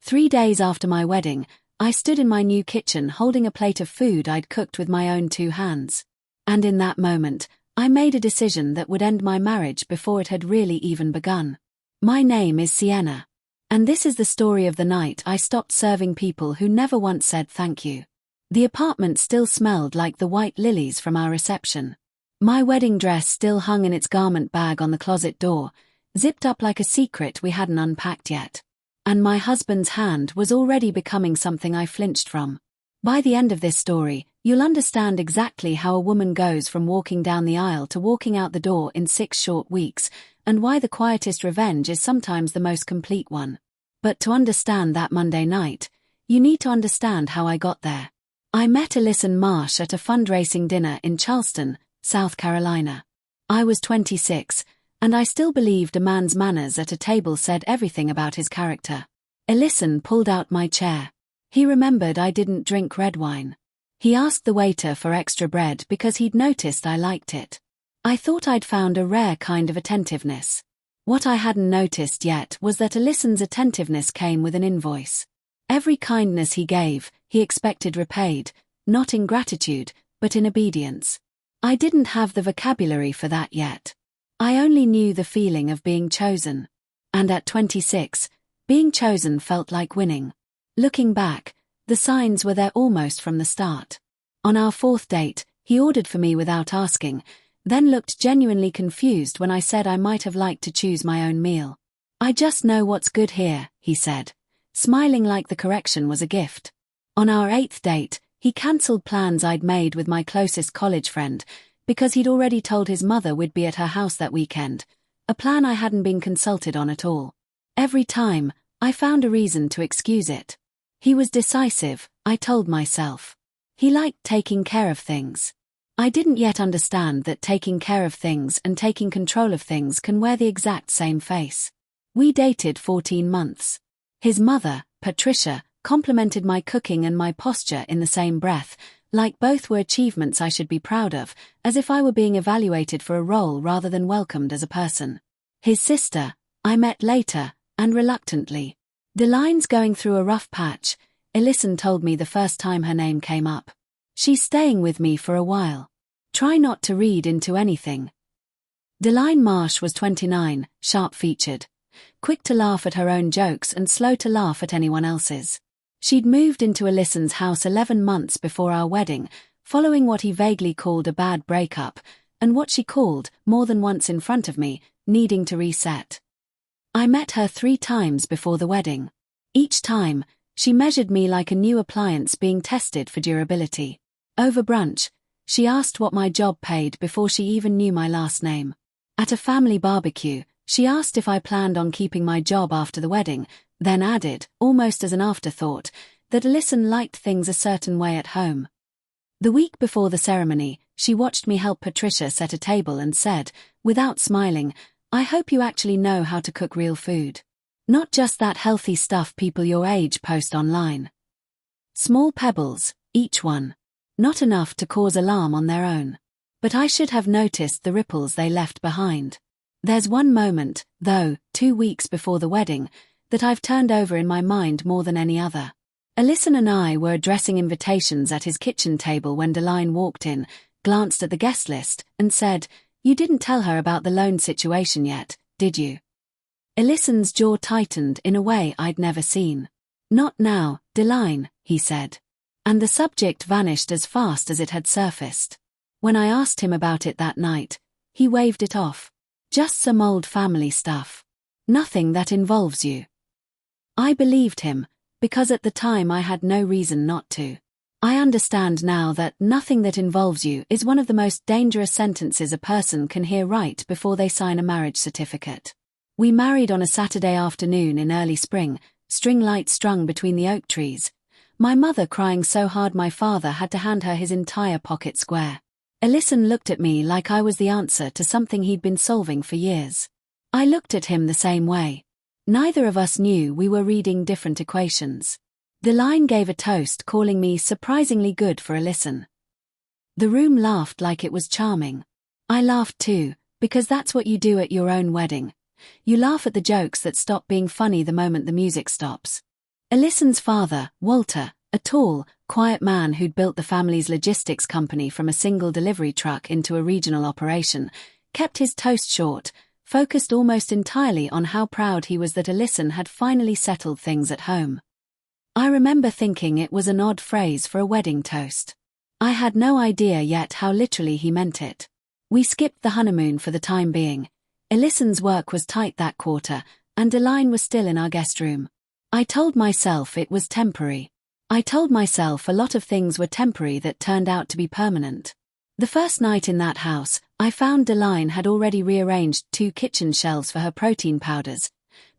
3 days after my wedding, I stood in my new kitchen holding a plate of food I'd cooked with my own 2 hands. And in that moment, I made a decision that would end my marriage before it had really even begun. My name is Sienna. And this is the story of the night I stopped serving people who never once said thank you. The apartment still smelled like the white lilies from our reception. My wedding dress still hung in its garment bag on the closet door, zipped up like a secret we hadn't unpacked yet. And my husband's hand was already becoming something I flinched from. By the end of this story, you'll understand exactly how a woman goes from walking down the aisle to walking out the door in 6 short weeks, and why the quietest revenge is sometimes the most complete one. But to understand that Monday night, you need to understand how I got there. I met Alyson Marsh at a fundraising dinner in Charleston, South Carolina. I was 26, and I still believed a man's manners at a table said everything about his character. Alyson pulled out my chair. He remembered I didn't drink red wine. He asked the waiter for extra bread because he'd noticed I liked it. I thought I'd found a rare kind of attentiveness. What I hadn't noticed yet was that Alyson's attentiveness came with an invoice. Every kindness he gave, he expected repaid, not in gratitude, but in obedience. I didn't have the vocabulary for that yet. I only knew the feeling of being chosen. And at 26, being chosen felt like winning. Looking back, the signs were there almost from the start. On our 4th date, he ordered for me without asking, then looked genuinely confused when I said I might have liked to choose my own meal. "I just know what's good here," he said, smiling like the correction was a gift. On our 8th date, he cancelled plans I'd made with my closest college friend, because he'd already told his mother we'd be at her house that weekend, a plan I hadn't been consulted on at all. Every time, I found a reason to excuse it. He was decisive, I told myself. He liked taking care of things. I didn't yet understand that taking care of things and taking control of things can wear the exact same face. We dated 14 months. His mother, Patricia, complimented my cooking and my posture in the same breath, like both were achievements I should be proud of, as if I were being evaluated for a role rather than welcomed as a person. His sister, I met later, and reluctantly. Delaine's going through a rough patch, Alyson told me the first time her name came up. She's staying with me for a while. Try not to read into anything. Delaine Marsh was 29, sharp-featured, quick to laugh at her own jokes and slow to laugh at anyone else's. She'd moved into Alyson's house 11 months before our wedding, following what he vaguely called a bad breakup, and what she called, more than once in front of me, needing to reset. I met her 3 times before the wedding. Each time, she measured me like a new appliance being tested for durability. Over brunch, she asked what my job paid before she even knew my last name. At a family barbecue, she asked if I planned on keeping my job after the wedding, then added, almost as an afterthought, that Alyson liked things a certain way at home. The week before the ceremony, she watched me help Patricia set a table and said, without smiling, "I hope you actually know how to cook real food. Not just that healthy stuff people your age post online." Small pebbles, each one. Not enough to cause alarm on their own. But I should have noticed the ripples they left behind. There's one moment, though, 2 weeks before the wedding, that I've turned over in my mind more than any other. Alyson and I were addressing invitations at his kitchen table when Delaine walked in, glanced at the guest list, and said, "You didn't tell her about the loan situation yet, did you?" Alyson's jaw tightened in a way I'd never seen. "Not now, Delaine," he said. And the subject vanished as fast as it had surfaced. When I asked him about it that night, he waved it off. "Just some old family stuff. Nothing that involves you." I believed him, because at the time I had no reason not to. I understand now that "nothing that involves you" is one of the most dangerous sentences a person can hear right before they sign a marriage certificate. We married on a Saturday afternoon in early spring, string lights strung between the oak trees. My mother crying so hard my father had to hand her his entire pocket square. Alyson looked at me like I was the answer to something he'd been solving for years. I looked at him the same way. Neither of us knew we were reading different equations. Delaine gave a toast calling me surprisingly good for Alyson. The room laughed like it was charming. I laughed too, because that's what you do at your own wedding. You laugh at the jokes that stop being funny the moment the music stops. Alisson's father, Walter, a tall, quiet man who'd built the family's logistics company from a single delivery truck into a regional operation, kept his toast short, focused almost entirely on how proud he was that Alisson had finally settled things at home. I remember thinking it was an odd phrase for a wedding toast. I had no idea yet how literally he meant it. We skipped the honeymoon for the time being. Alisson's work was tight that quarter, and Deline was still in our guest room. I told myself it was temporary. I told myself a lot of things were temporary that turned out to be permanent. The first night in that house, I found Deline had already rearranged 2 kitchen shelves for her protein powders,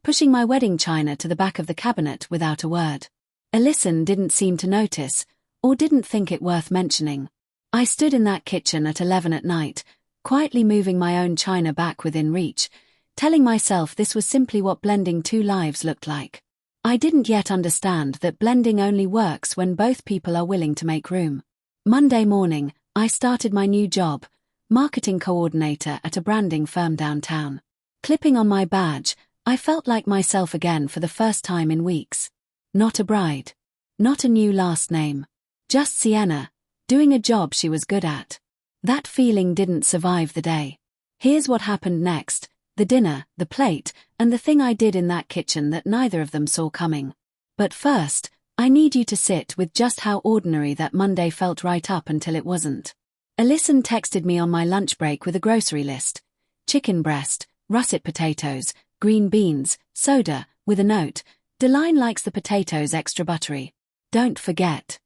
pushing my wedding china to the back of the cabinet without a word. Alisson didn't seem to notice, or didn't think it worth mentioning. I stood in that kitchen at 11 at night, quietly moving my own china back within reach, telling myself this was simply what blending 2 lives looked like. I didn't yet understand that blending only works when both people are willing to make room. Monday morning, I started my new job, marketing coordinator at a branding firm downtown. Clipping on my badge, I felt like myself again for the first time in weeks. Not a bride. Not a new last name. Just Sienna, doing a job she was good at. That feeling didn't survive the day. Here's what happened next: the dinner, the plate, and the thing I did in that kitchen that neither of them saw coming. But first, I need you to sit with just how ordinary that Monday felt right up until it wasn't. Alisson texted me on my lunch break with a grocery list. Chicken breast, russet potatoes, green beans, soda, with a note: Deline likes the potatoes extra buttery. Don't forget.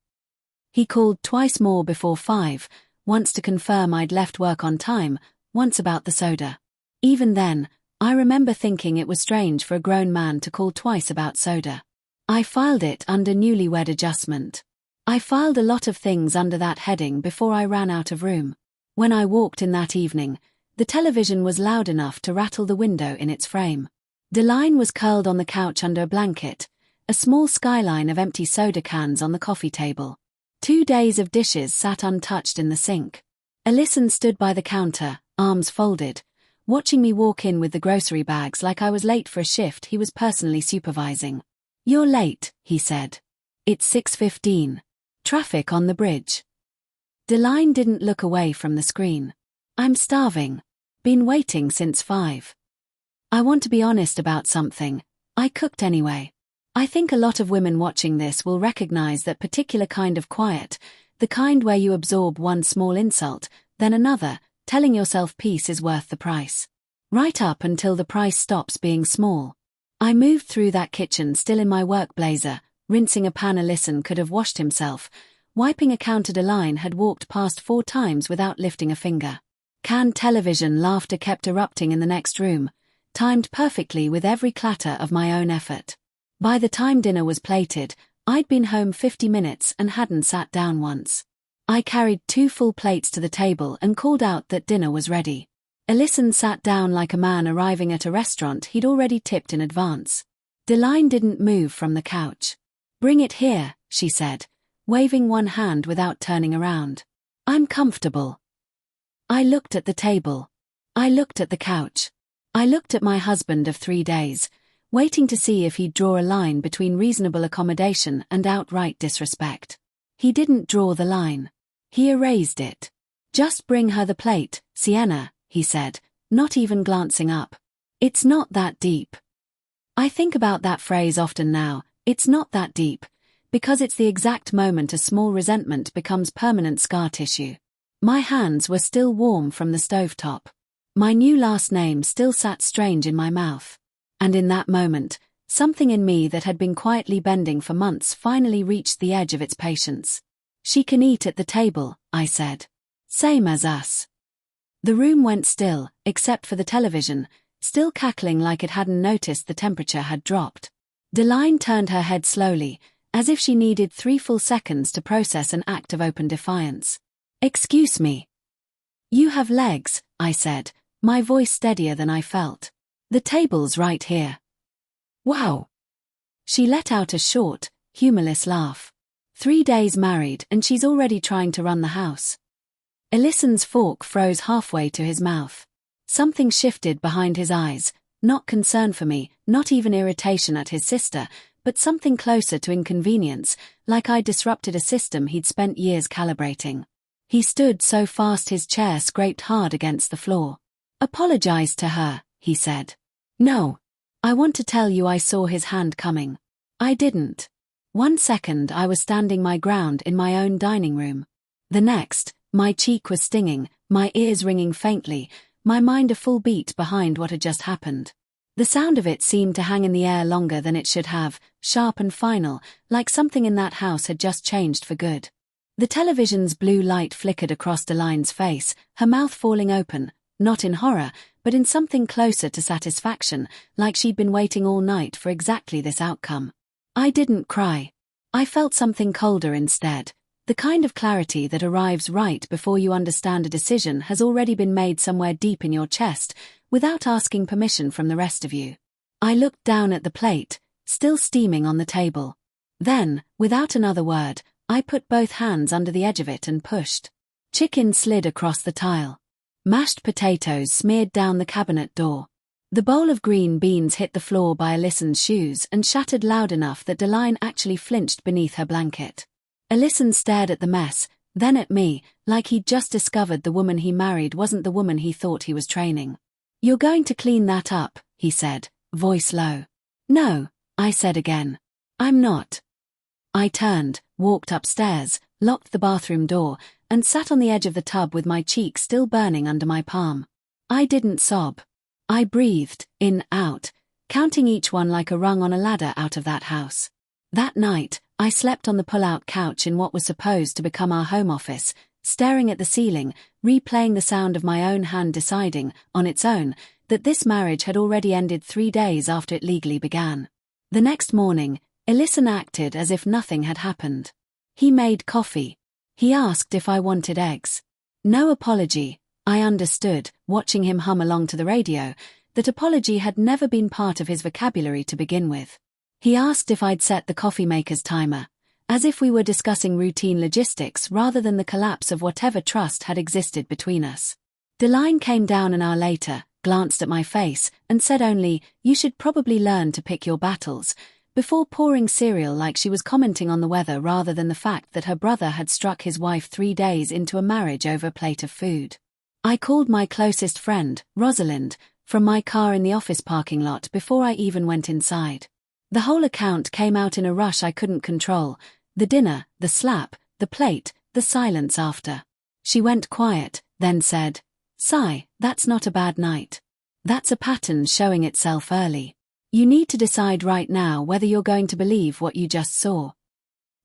He called twice more before 5, once to confirm I'd left work on time, once about the soda. Even then, I remember thinking it was strange for a grown man to call twice about soda. I filed it under newlywed adjustment. I filed a lot of things under that heading before I ran out of room. When I walked in that evening, the television was loud enough to rattle the window in its frame. Deline was curled on the couch under a blanket, a small skyline of empty soda cans on the coffee table. 2 days of dishes sat untouched in the sink. Alisson stood by the counter, arms folded, watching me walk in with the grocery bags like I was late for a shift he was personally supervising. "You're late," he said. "It's 6:15. Traffic on the bridge." Deline didn't look away from the screen. "I'm starving. Been waiting since 5. I want to be honest about something. I cooked anyway." I think a lot of women watching this will recognize that particular kind of quiet, the kind where you absorb one small insult, then another, telling yourself peace is worth the price. Right up until the price stops being small. I moved through that kitchen still in my work blazer, rinsing a pan Alisson could have washed himself, wiping a counter Deline had walked past 4 times without lifting a finger. Canned television laughter kept erupting in the next room, timed perfectly with every clatter of my own effort. By the time dinner was plated, I'd been home 50 minutes and hadn't sat down once. I carried 2 full plates to the table and called out that dinner was ready. Alisson sat down like a man arriving at a restaurant he'd already tipped in advance. Deline didn't move from the couch. "Bring it here," she said, waving one hand without turning around. "I'm comfortable." I looked at the table. I looked at the couch. I looked at my husband of 3 days, waiting to see if he'd draw a line between reasonable accommodation and outright disrespect. He didn't draw the line. He erased it. "Just bring her the plate, Sienna," he said, not even glancing up. "It's not that deep." I think about that phrase often now, "it's not that deep," because it's the exact moment a small resentment becomes permanent scar tissue. My hands were still warm from the stovetop. My new last name still sat strange in my mouth. And in that moment, something in me that had been quietly bending for months finally reached the edge of its patience. "She can eat at the table," I said. "Same as us." The room went still, except for the television, still cackling like it hadn't noticed the temperature had dropped. Deline turned her head slowly, as if she needed 3 full seconds to process an act of open defiance. "Excuse me." "You have legs," I said, my voice steadier than I felt. "The table's right here." "Wow." She let out a short, humorless laugh. 3 days married and she's already trying to run the house. Alisson's fork froze halfway to his mouth. Something shifted behind his eyes, not concern for me, not even irritation at his sister, but something closer to inconvenience, like I'd disrupted a system he'd spent years calibrating. He stood so fast his chair scraped hard against the floor. "Apologize to her," he said. "No. I want to tell you I saw his hand coming." I didn't. 1 second I was standing my ground in my own dining room. The next, my cheek was stinging, my ears ringing faintly, my mind a full beat behind what had just happened. The sound of it seemed to hang in the air longer than it should have, sharp and final, like something in that house had just changed for good. The television's blue light flickered across Delaine's face, her mouth falling open, not in horror, but in something closer to satisfaction, like she'd been waiting all night for exactly this outcome. I didn't cry. I felt something colder instead, the kind of clarity that arrives right before you understand a decision has already been made somewhere deep in your chest, without asking permission from the rest of you. I looked down at the plate, still steaming on the table. Then, without another word, I put both hands under the edge of it and pushed. Chicken slid across the tile. Mashed potatoes smeared down the cabinet door. The bowl of green beans hit the floor by Alyson's shoes and shattered loud enough that Delaine actually flinched beneath her blanket. Alyson stared at the mess, then at me, like he'd just discovered the woman he married wasn't the woman he thought he was training. "You're going to clean that up," he said, voice low. "No," I said again. "I'm not." I turned, walked upstairs, locked the bathroom door, and sat on the edge of the tub with my cheek still burning under my palm. I didn't sob. I breathed, in, out, counting each one like a rung on a ladder out of that house. That night, I slept on the pull-out couch in what was supposed to become our home office, staring at the ceiling, replaying the sound of my own hand deciding, on its own, that this marriage had already ended 3 days after it legally began. The next morning, Alyson acted as if nothing had happened. He made coffee. He asked if I wanted eggs. No apology. I understood, watching him hum along to the radio, that apology had never been part of his vocabulary to begin with. He asked if I'd set the coffee maker's timer, as if we were discussing routine logistics rather than the collapse of whatever trust had existed between us. Delaine came down an hour later, glanced at my face, and said only, "You should probably learn to pick your battles," before pouring cereal like she was commenting on the weather rather than the fact that her brother had struck his wife 3 days into a marriage over a plate of food. I called my closest friend, Rosalind, from my car in the office parking lot before I even went inside. The whole account came out in a rush I couldn't control, the dinner, the slap, the plate, the silence after. She went quiet, then said, "Sigh, that's not a bad night. That's a pattern showing itself early. You need to decide right now whether you're going to believe what you just saw."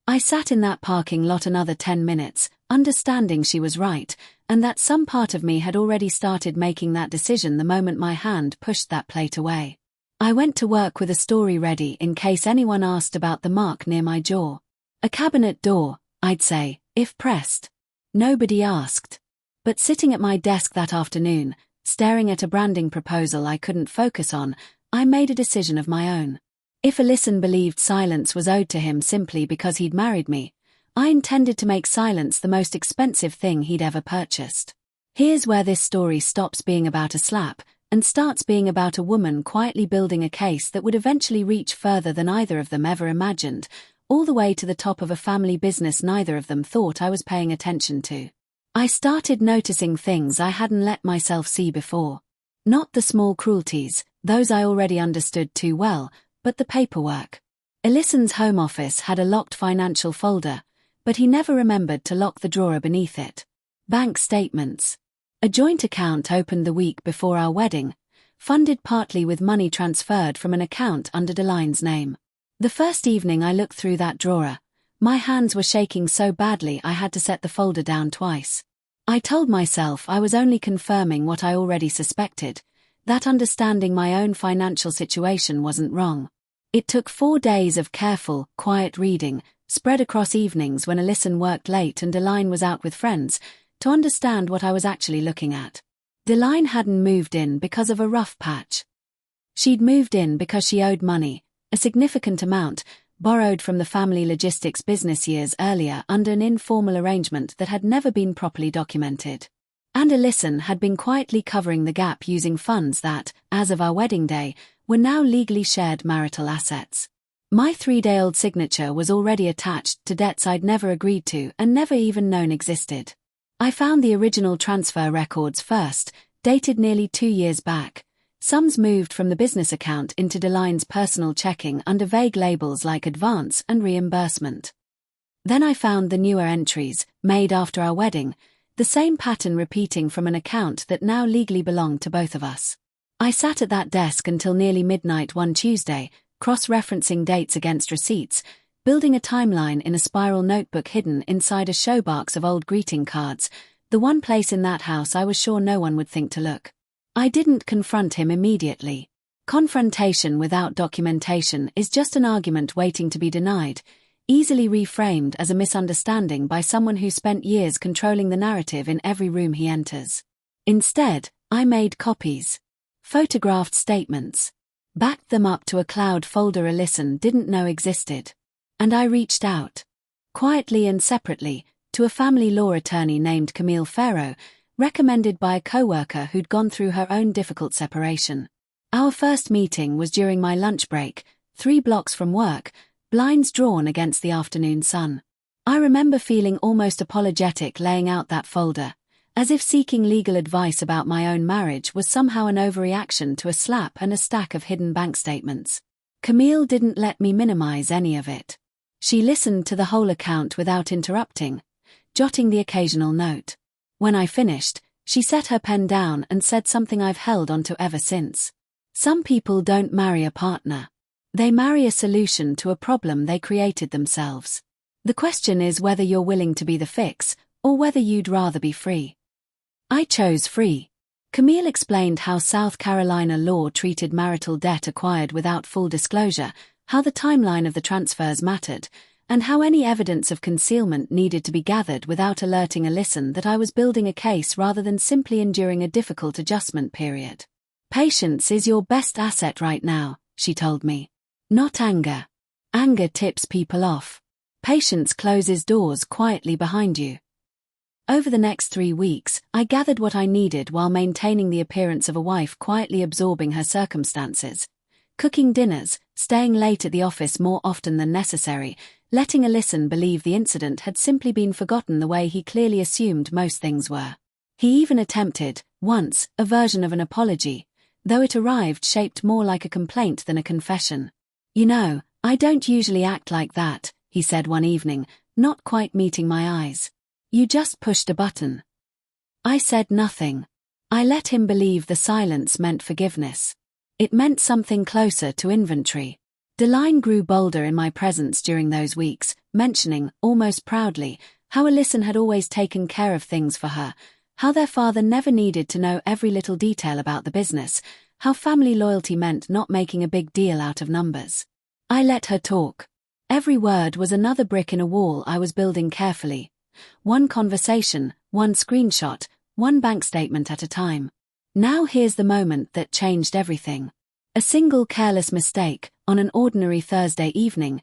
I sat in that parking lot another 10 minutes, understanding she was right, and that some part of me had already started making that decision the moment my hand pushed that plate away. I went to work with a story ready in case anyone asked about the mark near my jaw. A cabinet door, I'd say, if pressed. Nobody asked. But sitting at my desk that afternoon, staring at a branding proposal I couldn't focus on, I made a decision of my own. If Alyson believed silence was owed to him simply because he'd married me, I intended to make silence the most expensive thing he'd ever purchased. Here's where this story stops being about a slap, and starts being about a woman quietly building a case that would eventually reach further than either of them ever imagined, all the way to the top of a family business neither of them thought I was paying attention to. I started noticing things I hadn't let myself see before. Not the small cruelties, those I already understood too well, but the paperwork. Alyson's home office had a locked financial folder, but he never remembered to lock the drawer beneath it. Bank statements. A joint account opened the week before our wedding, funded partly with money transferred from an account under Delaine's name. The first evening I looked through that drawer, my hands were shaking so badly I had to set the folder down twice. I told myself I was only confirming what I already suspected, that understanding my own financial situation wasn't wrong. It took 4 days of careful, quiet reading, spread across evenings when Alyson worked late and Delaine was out with friends, to understand what I was actually looking at. Delaine hadn't moved in because of a rough patch. She'd moved in because she owed money, a significant amount, borrowed from the family logistics business years earlier under an informal arrangement that had never been properly documented. And Alyson had been quietly covering the gap using funds that, as of our wedding day, were now legally shared marital assets. My 3-day-old signature was already attached to debts I'd never agreed to and never even known existed. I found the original transfer records first, dated nearly 2 years back. Sums moved from the business account into Deline's personal checking under vague labels like advance and reimbursement. Then I found the newer entries, made after our wedding, the same pattern repeating from an account that now legally belonged to both of us. I sat at that desk until nearly midnight one Tuesday, cross-referencing dates against receipts, building a timeline in a spiral notebook hidden inside a showbox of old greeting cards, the one place in that house I was sure no one would think to look. I didn't confront him immediately. Confrontation without documentation is just an argument waiting to be denied, easily reframed as a misunderstanding by someone who spent years controlling the narrative in every room he enters. Instead, I made copies. Photographed statements. Backed them up to a cloud folder Alyson didn't know existed. And I reached out. Quietly and separately, to a family law attorney named Camille Farrow, recommended by a co-worker who'd gone through her own difficult separation. Our first meeting was during my lunch break, 3 blocks from work, blinds drawn against the afternoon sun. I remember feeling almost apologetic laying out that folder, as if seeking legal advice about my own marriage was somehow an overreaction to a slap and a stack of hidden bank statements. Camille didn't let me minimize any of it. She listened to the whole account without interrupting, jotting the occasional note. When I finished, she set her pen down and said something I've held onto ever since. Some people don't marry a partner. They marry a solution to a problem they created themselves. The question is whether you're willing to be the fix, or whether you'd rather be free. I chose free. Camille explained how South Carolina law treated marital debt acquired without full disclosure, how the timeline of the transfers mattered, and how any evidence of concealment needed to be gathered without alerting Alyson that I was building a case rather than simply enduring a difficult adjustment period. Patience is your best asset right now, she told me. Not anger. Anger tips people off. Patience closes doors quietly behind you. Over the next 3 weeks, I gathered what I needed while maintaining the appearance of a wife quietly absorbing her circumstances. Cooking dinners, staying late at the office more often than necessary, letting Alyson believe the incident had simply been forgotten the way he clearly assumed most things were. He even attempted, once, a version of an apology, though it arrived shaped more like a complaint than a confession. "You know, I don't usually act like that," he said one evening, not quite meeting my eyes. "You just pushed a button." I said nothing. I let him believe the silence meant forgiveness. It meant something closer to inventory. Deline grew bolder in my presence during those weeks, mentioning, almost proudly, how Alyson had always taken care of things for her, how their father never needed to know every little detail about the business, how family loyalty meant not making a big deal out of numbers. I let her talk. Every word was another brick in a wall I was building carefully. One conversation, one screenshot, one bank statement at a time. Now here's the moment that changed everything. A single careless mistake, on an ordinary Thursday evening,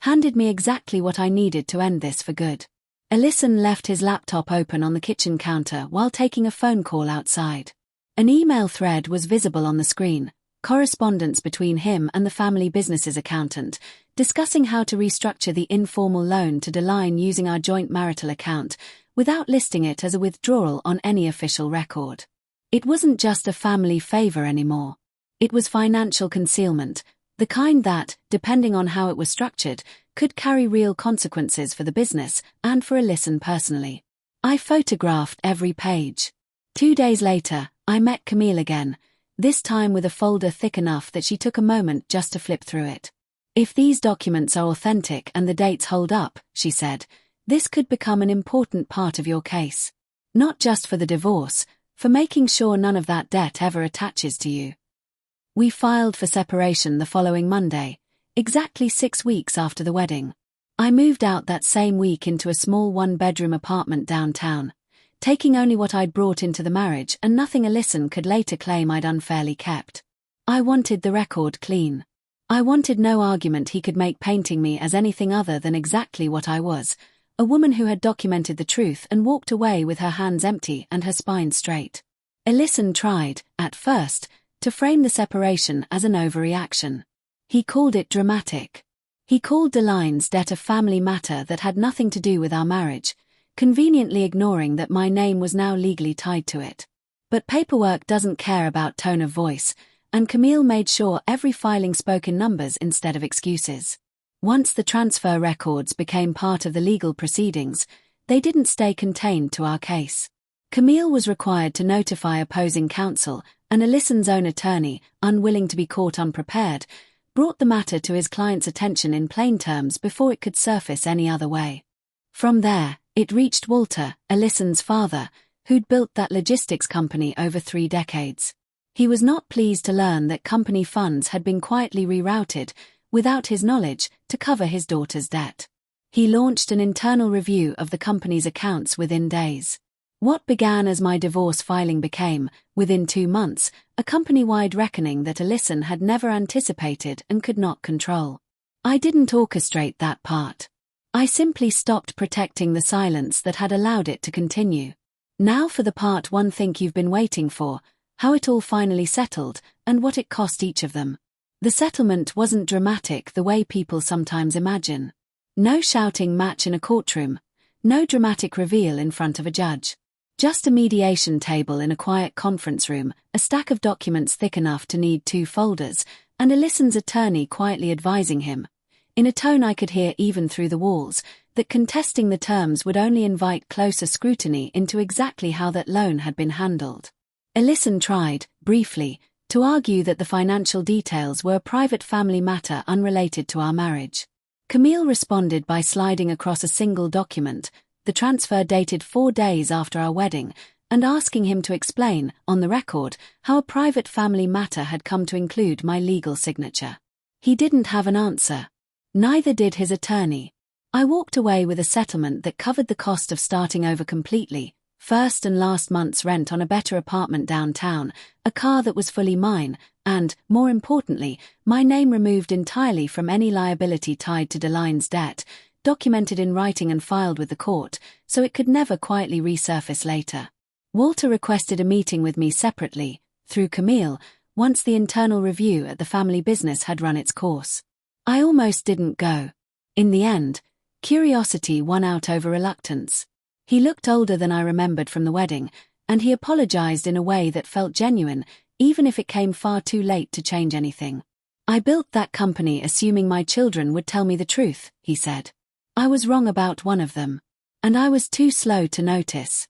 handed me exactly what I needed to end this for good. Alyson left his laptop open on the kitchen counter while taking a phone call outside. An email thread was visible on the screen, correspondence between him and the family business's accountant, discussing how to restructure the informal loan to Deline using our joint marital account, without listing it as a withdrawal on any official record. It wasn't just a family favor anymore. It was financial concealment, the kind that, depending on how it was structured, could carry real consequences for the business and for Alyson personally. I photographed every page. 2 days later, I met Camille again, this time with a folder thick enough that she took a moment just to flip through it. "If these documents are authentic and the dates hold up," she said, "this could become an important part of your case. Not just for the divorce, for making sure none of that debt ever attaches to you." We filed for separation the following Monday, exactly 6 weeks after the wedding. I moved out that same week into a small 1-bedroom apartment downtown, taking only what I'd brought into the marriage and nothing Alyson could later claim I'd unfairly kept. I wanted the record clean. I wanted no argument he could make painting me as anything other than exactly what I was, a woman who had documented the truth and walked away with her hands empty and her spine straight. Alyson tried, at first, to frame the separation as an overreaction. He called it dramatic. He called Deline's debt a family matter that had nothing to do with our marriage, conveniently ignoring that my name was now legally tied to it. But paperwork doesn't care about tone of voice, and Camille made sure every filing spoke in numbers instead of excuses. Once the transfer records became part of the legal proceedings, they didn't stay contained to our case. Camille was required to notify opposing counsel, and Alyson's own attorney, unwilling to be caught unprepared, brought the matter to his client's attention in plain terms before it could surface any other way. From there, it reached Walter, Alyson's father, who'd built that logistics company over 3 decades. He was not pleased to learn that company funds had been quietly rerouted, without his knowledge, to cover his daughter's debt. He launched an internal review of the company's accounts within days. What began as my divorce filing became, within 2 months, a company-wide reckoning that Alyson had never anticipated and could not control. I didn't orchestrate that part. I simply stopped protecting the silence that had allowed it to continue. Now for the part one think you've been waiting for, how it all finally settled, and what it cost each of them. The settlement wasn't dramatic the way people sometimes imagine. No shouting match in a courtroom, no dramatic reveal in front of a judge. Just a mediation table in a quiet conference room, a stack of documents thick enough to need 2 folders, and Alyson's attorney quietly advising him, in a tone I could hear even through the walls, that contesting the terms would only invite closer scrutiny into exactly how that loan had been handled. Alyson tried, briefly, to argue that the financial details were a private family matter unrelated to our marriage. Camille responded by sliding across a single document, the transfer dated 4 days after our wedding, and asking him to explain, on the record, how a private family matter had come to include my legal signature. He didn't have an answer. Neither did his attorney. I walked away with a settlement that covered the cost of starting over completely, first and last month's rent on a better apartment downtown, a car that was fully mine, and, more importantly, my name removed entirely from any liability tied to Deline's debt, documented in writing and filed with the court, so it could never quietly resurface later. Walter requested a meeting with me separately, through Camille, once the internal review at the family business had run its course. I almost didn't go. In the end, curiosity won out over reluctance. He looked older than I remembered from the wedding, and he apologized in a way that felt genuine, even if it came far too late to change anything. I built that company assuming my children would tell me the truth, he said. I was wrong about one of them. And I was too slow to notice.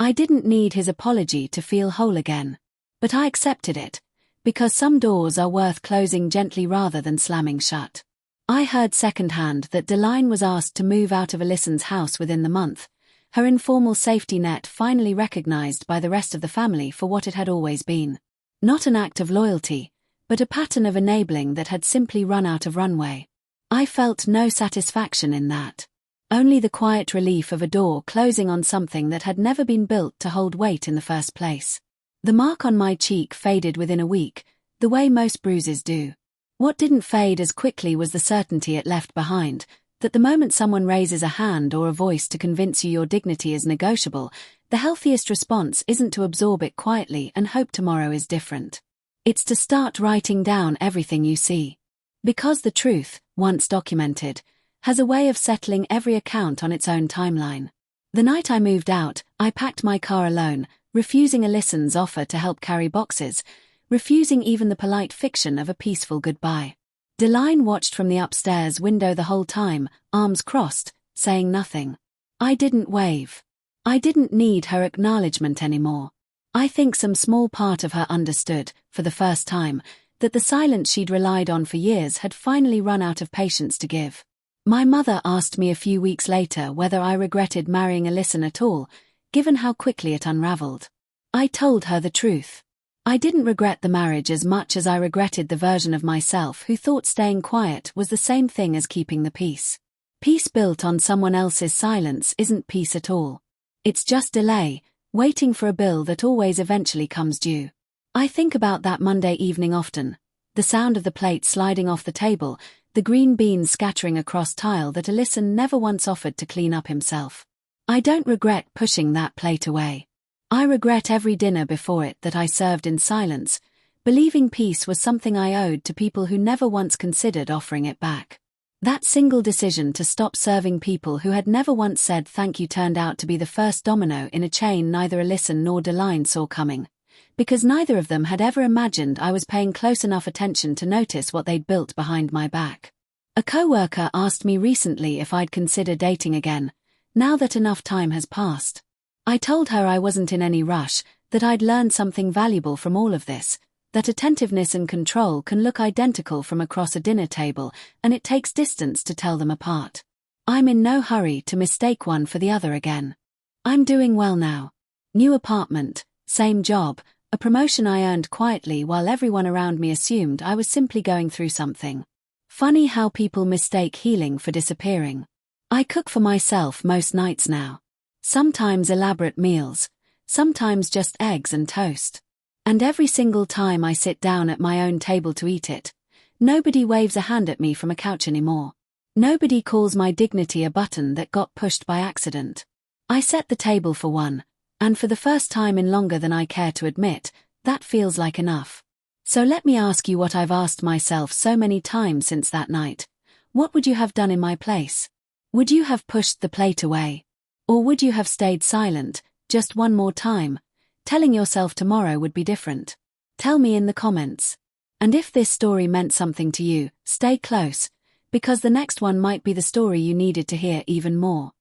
I didn't need his apology to feel whole again. But I accepted it, because some doors are worth closing gently rather than slamming shut. I heard secondhand that Deline was asked to move out of Alyson's house within the month, her informal safety net finally recognized by the rest of the family for what it had always been. Not an act of loyalty, but a pattern of enabling that had simply run out of runway. I felt no satisfaction in that. Only the quiet relief of a door closing on something that had never been built to hold weight in the first place. The mark on my cheek faded within a week, the way most bruises do. What didn't fade as quickly was the certainty it left behind, that the moment someone raises a hand or a voice to convince you your dignity is negotiable, the healthiest response isn't to absorb it quietly and hope tomorrow is different. It's to start writing down everything you see. Because the truth, once documented, has a way of settling every account on its own timeline. The night I moved out, I packed my car alone, refusing Alyson's offer to help carry boxes, refusing even the polite fiction of a peaceful goodbye. Deline watched from the upstairs window the whole time, arms crossed, saying nothing. I didn't wave. I didn't need her acknowledgement anymore. I think some small part of her understood, for the first time, that the silence she'd relied on for years had finally run out of patience to give. My mother asked me a few weeks later whether I regretted marrying Alyson at all, given how quickly it unraveled. I told her the truth. I didn't regret the marriage as much as I regretted the version of myself who thought staying quiet was the same thing as keeping the peace. Peace built on someone else's silence isn't peace at all. It's just delay, waiting for a bill that always eventually comes due. I think about that Monday evening often. The sound of the plate sliding off the table, the green beans scattering across tile that Alyson never once offered to clean up himself. I don't regret pushing that plate away. I regret every dinner before it that I served in silence, believing peace was something I owed to people who never once considered offering it back. That single decision to stop serving people who had never once said thank you turned out to be the first domino in a chain neither Alyssa nor Deline saw coming, because neither of them had ever imagined I was paying close enough attention to notice what they'd built behind my back. A coworker asked me recently if I'd consider dating again, now that enough time has passed. I told her I wasn't in any rush, that I'd learned something valuable from all of this, that attentiveness and control can look identical from across a dinner table, and it takes distance to tell them apart. I'm in no hurry to mistake one for the other again. I'm doing well now. New apartment, same job, a promotion I earned quietly while everyone around me assumed I was simply going through something. Funny how people mistake healing for disappearing. I cook for myself most nights now. Sometimes elaborate meals, sometimes just eggs and toast. And every single time I sit down at my own table to eat it, nobody waves a hand at me from a couch anymore. Nobody calls my dignity a button that got pushed by accident. I set the table for one, and for the first time in longer than I care to admit, that feels like enough. So let me ask you what I've asked myself so many times since that night. What would you have done in my place? Would you have pushed the plate away? Or would you have stayed silent, just one more time, telling yourself tomorrow would be different? Tell me in the comments. And if this story meant something to you, stay close, because the next one might be the story you needed to hear even more.